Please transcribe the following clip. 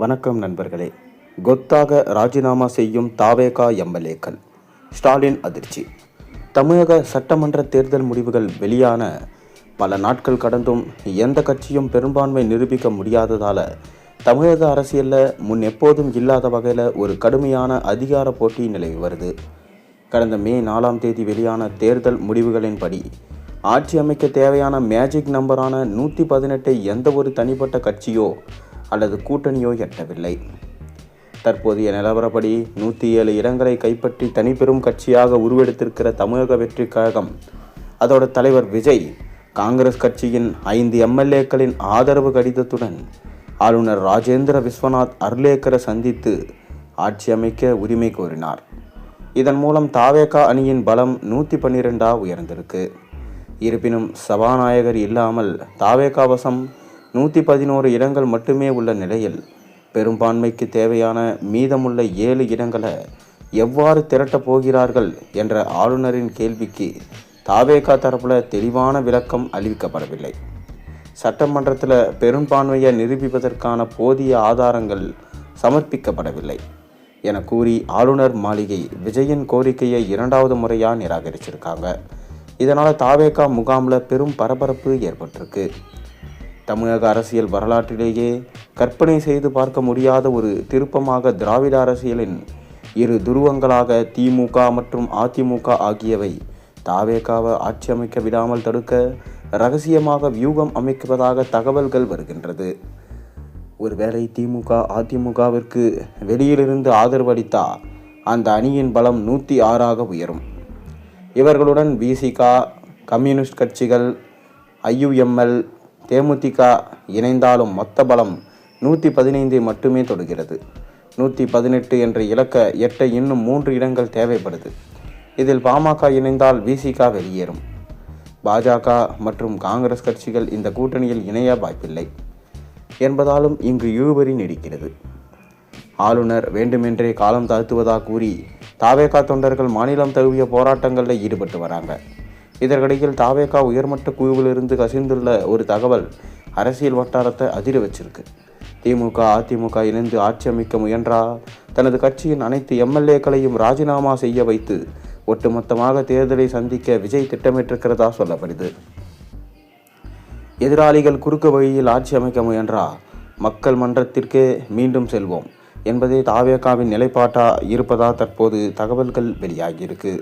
வணக்கம் நண்பர்களே. கொத்தாக ராஜினாமா செய்யும் தாவேகா எம்எல்ஏக்கள். ஸ்டாலின் அதிர்ச்சி. தமிழக சட்டமன்ற தேர்தல் முடிவுகள் வெளியான பல நாட்கள் கடந்தும் எந்த கட்சியும் பெரும்பான்மை நிரூபிக்க முடியாததால் தமிழக அரசியலில் முன் எப்போதும் இல்லாத வகையில் ஒரு கடுமையான அதிகார போட்டி நிலவி வருது. கடந்த மே 4ஆம் தேதி வெளியான தேர்தல் முடிவுகளின்படி ஆட்சி அமைக்க தேவையான மேஜிக் நம்பரான 118 எந்த ஒரு தனிப்பட்ட கட்சியோ அல்லது கூட்டணியோ எட்டவில்லை. தற்போதைய நிலவரப்படி 107 இடங்களை கைப்பற்றி தனிப்பெரும் கட்சியாக உருவெடுத்திருக்கிற தமிழக வெற்றி கழகம், அதோட தலைவர் விஜய் காங்கிரஸ் கட்சியின் 5 எம்எல்ஏக்களின் ஆதரவு கடிதத்துடன் ஆளுநர் ராஜேந்திர விஸ்வநாத் அர்லேக்கரை சந்தித்து ஆட்சி அமைக்க உரிமை கோரினார். இதன் மூலம் தாவேகா அணியின் பலம் 112 உயர்ந்திருக்கு. இருப்பினும் சபாநாயகர் இல்லாமல் தாவேகா வசம் 111 இடங்கள் மட்டுமே உள்ள நிலையில் பெரும்பான்மைக்கு தேவையான மீதமுள்ள 7 இடங்களை எவ்வாறு திரட்டப் போகிறார்கள் என்ற ஆளுநரின் கேள்விக்கு தாவேகா தரப்புல தெளிவான விளக்கம் அளிக்கப்படவில்லை. சட்டமன்றத்தில் பெரும்பான்மையை நிரூபிப்பதற்கான போதிய ஆதாரங்கள் சமர்ப்பிக்கப்படவில்லை என கூறி ஆளுநர் மாளிகை விஜயின் கோரிக்கையை 2வது முறையாக நிராகரிச்சிருக்காங்க. இதனால் தாவேகா முகாமில் பெரும் பரபரப்பு ஏற்பட்டிருக்கு. தமிழக அரசியல் வரலாற்றிலேயே கற்பனை செய்து பார்க்க முடியாத ஒரு திருப்பமாக திராவிட அரசியலின் இரு துருவங்களாக திமுக மற்றும் அதிமுக ஆகியவை தாவேகாவை ஆட்சி அமைக்க விடாமல் தடுக்க இரகசியமாக வியூகம் அமைப்பதாக தகவல்கள் வருகின்றது. ஒருவேளை திமுக அதிமுகவிற்கு வெளியிலிருந்து ஆதரவு அளித்தால் அந்த அணியின் பலம் 106 உயரும். இவர்களுடன் விசிக, கம்யூனிஸ்ட் கட்சிகள், ஐயுஎம்எல், தேமுதிக இணைந்தாலும் மொத்த பலம் 115 மட்டுமே தொடுகிறது. 118 என்ற இலக்க எட்ட இன்னும் 3 இடங்கள் தேவைப்படுது. இதில் பாமக இணைந்தால் விசிக வெளியேறும். பாஜக மற்றும் காங்கிரஸ் கட்சிகள் இந்த கூட்டணியில் இணைய வாய்ப்பில்லை என்பதாலும் இங்கு இழுபறி நீடிக்கிறது. ஆளுநர் வேண்டுமென்றே காலம் தாழ்த்துவதாக கூறி தாவேகா தொண்டர்கள் மாநிலம் தழுவிய போராட்டங்களில் ஈடுபட்டு வராங்க. இதற்கிடையில் தாவேகா உயர்மட்ட குழுவிலிருந்து கசிந்துள்ள ஒரு தகவல் அரசியல் வட்டாரத்தை அதிர வச்சிருக்கு. திமுக அதிமுக இணைந்து ஆட்சி அமைக்க முயன்றால் தனது கட்சியின் அனைத்து எம்எல்ஏக்களையும் ராஜினாமா செய்ய வைத்து ஒட்டுமொத்தமாக தேர்தலை சந்திக்க விஜய் திட்டமிட்டிருக்கிறதா சொல்லப்படுது. எதிராளிகள் குறுக்கு வழியில் ஆட்சி அமைக்க முயன்றால் மக்கள் மன்றத்திற்கே மீண்டும் செல்வோம் என்பதே தாவேகாவின் நிலைப்பாட்டா இருப்பதா தற்போது தகவல்கள் வெளியாகியிருக்கு.